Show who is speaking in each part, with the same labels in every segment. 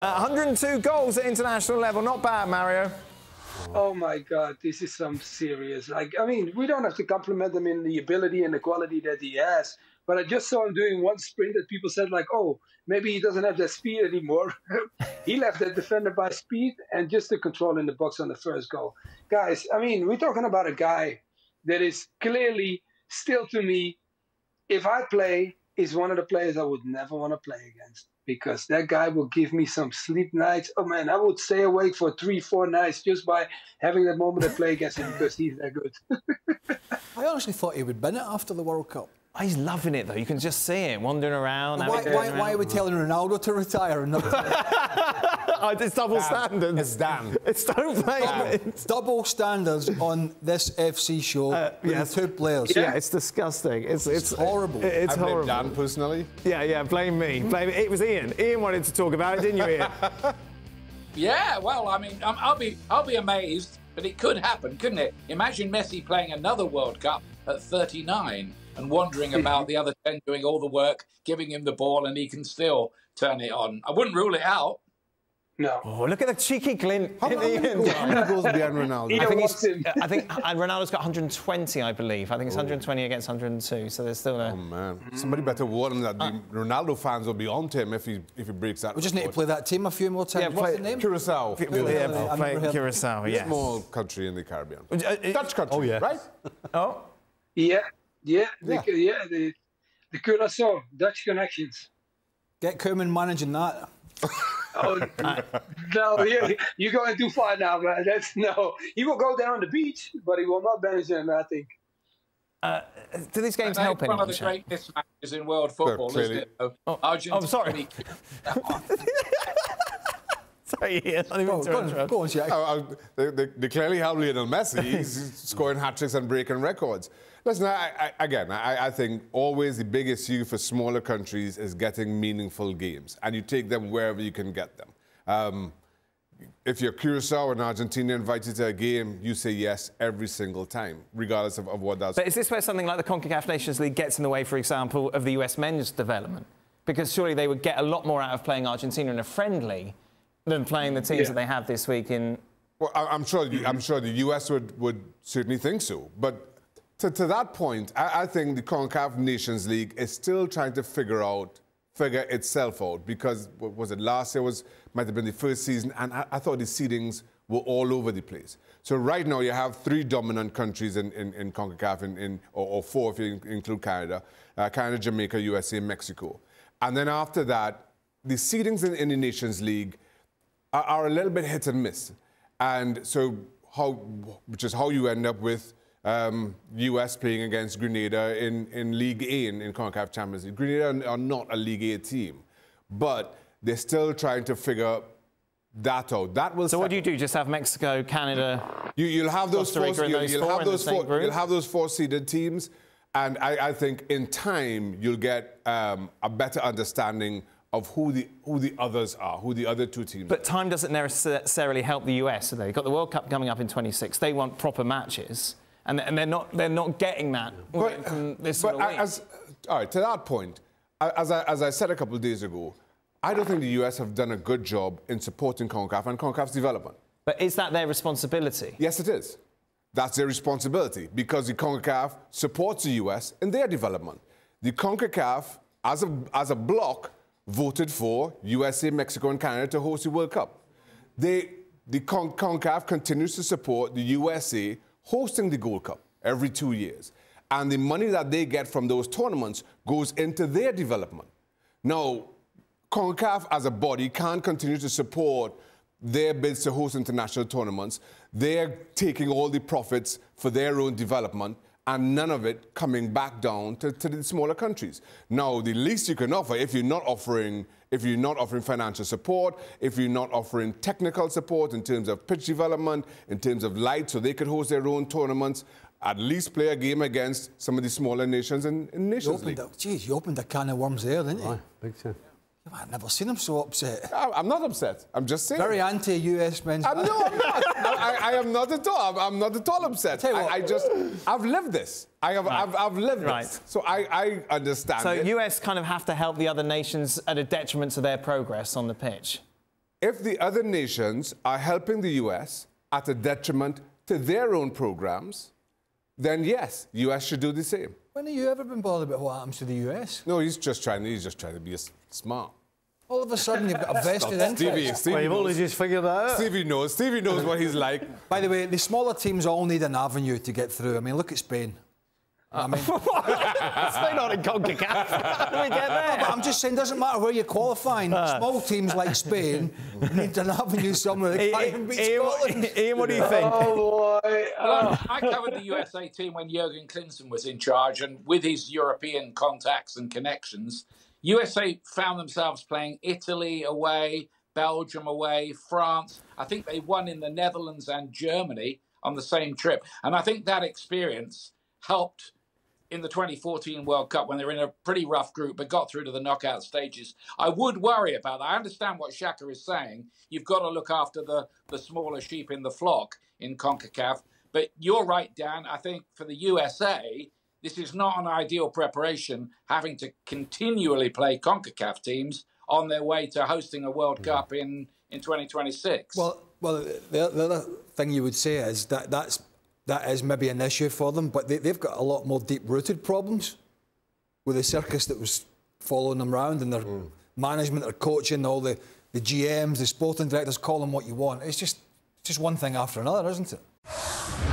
Speaker 1: 102 goals at international level. Not bad, Mario.
Speaker 2: Oh my God, this is some serious. I mean, we don't have to compliment him in the ability and the quality that he has. But I just saw him doing one sprint that people said, like, oh, maybe he doesn't have that speed anymore. He left that defender by speed and just the control in the box on the first goal. Guys, I mean, we're talking about a guy that is clearly, still to me, if I play, is one of the players I would never want to play against. Because that guy will give me some sleep nights. Oh, man, I would stay awake for 3-4 nights just by having that moment to play against him because he's that good.
Speaker 3: I honestly thought he would win it after the World Cup.
Speaker 1: Oh, he's loving it, though. You can just see him wandering around.
Speaker 3: Why are we telling Ronaldo to retire and not
Speaker 1: it's double standards.
Speaker 4: It's Dan.
Speaker 1: It's don't play it.
Speaker 3: Double standards on this FC show with the two players.
Speaker 1: Yeah, it's disgusting. It's horrible.
Speaker 4: It's horrible. Dan personally.
Speaker 1: Yeah, blame me. Blame it. It was Ian. Ian wanted to talk about it, didn't you, Ian?
Speaker 5: Yeah, well, I mean, I'll be amazed, but it could happen, couldn't it? Imagine Messi playing another World Cup at 39 and wondering about the other 10 doing all the work, giving him the ball, and he can still turn it on. I wouldn't rule it out.
Speaker 2: No.
Speaker 1: Oh, look at the cheeky glint.
Speaker 4: How many goals behind Ronaldo?
Speaker 1: I think Ronaldo's got 120, I believe. I think it's 120 against 102, so there's still a...
Speaker 4: Oh, man. Somebody better warn him that the Ronaldo fans will be on to him if he breaks that
Speaker 3: We just need to play that team a few more times.
Speaker 1: Yeah,
Speaker 3: what's the name?
Speaker 4: Curacao.
Speaker 1: Play Curacao, yes.
Speaker 4: Small country in the Caribbean. Dutch country, right?
Speaker 1: Oh.
Speaker 2: Yeah. The Curacao, Dutch connections.
Speaker 3: Get Koeman managing that.
Speaker 2: Oh, no, you're going too far now, man. No. He will go down on the beach, but he will not manage them, I think.
Speaker 1: Do these games help anyone?
Speaker 5: One of the great mismatches in world football, isn't it? Argentina.
Speaker 1: I'm sorry. Sorry, Ian.
Speaker 3: Go on, Jack.
Speaker 4: They clearly have Lionel Messi. He's scoring hat-tricks and breaking records. Listen, I think always the big issue for smaller countries is getting meaningful games, and you take them wherever you can get them. If you're Curacao and Argentina invite you to a game, you say yes every single time, regardless of what that's...
Speaker 1: But is this where something like the Concacaf Nations League gets in the way, for example, of the US men's development? Because surely they would get a lot more out of playing Argentina in a friendly than playing the teams that they have this week in...
Speaker 4: Well, I'm sure the US would certainly think so. But to that point, I think the Concacaf Nations League is still trying to figure itself out, because, what was it, last year might have been the first season, and I thought the seedings were all over the place. So right now you have 3 dominant countries in CONCACAF, or 4 if you include Canada, Canada, Jamaica, USA, Mexico. And then after that, the seedings in the Nations League are a little bit hit and miss. And so which is how you end up with US playing against Grenada in League A in CONCACAF Champions League. Grenada are not a League A team, but they're still trying to figure that out. So
Speaker 1: what do you do? Just have Mexico, Canada,
Speaker 4: you'll have those
Speaker 1: Costa Rica,
Speaker 4: you'll have those 4 seeded teams, and I think in time you'll get a better understanding of who the others are, who the other 2 teams are.
Speaker 1: But time doesn't necessarily help the US, do they? You've got the World Cup coming up in 26. They want proper matches, and they're not getting that from this sort of week.
Speaker 4: All right, to that point, as I said a couple of days ago, I don't think the US have done a good job in supporting CONCACAF and CONCACAF's development.
Speaker 1: But is that their responsibility?
Speaker 4: Yes, it is. That's their responsibility, because the CONCACAF supports the US in their development. The CONCACAF, as a bloc, voted for USA, Mexico and Canada to host the World Cup. The CONCACAF continues to support the USA hosting the Gold Cup every 2 years. And the money that they get from those tournaments goes into their development. Now, CONCACAF as a body can't continue to support their bids to host international tournaments. They're taking all the profits for their own development, and none of it coming back down to the smaller countries. Now, the least you can offer, if you're not offering financial support, if you're not offering technical support in terms of pitch development, in terms of lights, so they could host their own tournaments, at least play a game against some of the smaller nations in Nations League.
Speaker 3: Geez, you opened a can of worms there, didn't you?
Speaker 6: Aye, big time.
Speaker 3: I've never seen him so upset.
Speaker 4: I'm not upset. I'm just saying.
Speaker 3: Very anti-US men's.
Speaker 4: No, I'm not. I am not at all. I'm not at all upset. I've lived this. I've lived this. So I understand.
Speaker 1: So US kind of have to help the other nations at a detriment to their progress on the pitch.
Speaker 4: if the other nations are helping the US at a detriment to their own programs, then yes, US should do the same.
Speaker 3: When have you ever been bothered about what happens to the US?
Speaker 4: No, he's just trying to be smart.
Speaker 3: All of a sudden, you've got a vested interest.
Speaker 4: Stevie
Speaker 6: You've only just figured that out.
Speaker 4: Stevie knows what he's like.
Speaker 3: By the way, the smaller teams all need an avenue to get through. I mean, look at Spain. I mean,
Speaker 6: Spain not in Concacaf. How do we get there?
Speaker 3: but I'm just saying, doesn't matter where you're qualifying. Small teams like Spain need an avenue somewhere. They can't even beat Scotland.
Speaker 6: Ian, what do you think?
Speaker 2: Oh boy!
Speaker 5: Well, I covered the USA team when Jurgen Klinsmann was in charge, and with his European contacts and connections, USA found themselves playing Italy away, Belgium away, France. I think they won in the Netherlands and Germany on the same trip. And I think that experience helped in the 2014 World Cup when they were in a pretty rough group but got through to the knockout stages. I would worry about that. I understand what Shaka is saying. You've got to look after the smaller sheep in the flock in CONCACAF. But you're right, Dan. I think for the USA, this is not an ideal preparation, having to continually play CONCACAF teams on their way to hosting a World Cup in 2026.
Speaker 3: Well, the other thing you would say is that is maybe an issue for them, but they've got a lot more deep-rooted problems with the circus that was following them around and their management, their coaching, all the GMs, the sporting directors, call them what you want. It's just one thing after another, isn't it?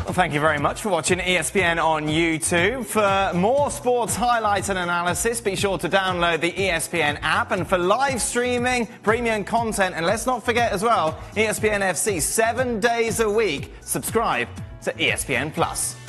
Speaker 1: Well, thank you very much for watching ESPN on YouTube. For more sports highlights and analysis, be sure to download the ESPN app. And for live streaming, premium content, and let's not forget as well, ESPN FC 7 days a week. Subscribe to ESPN+.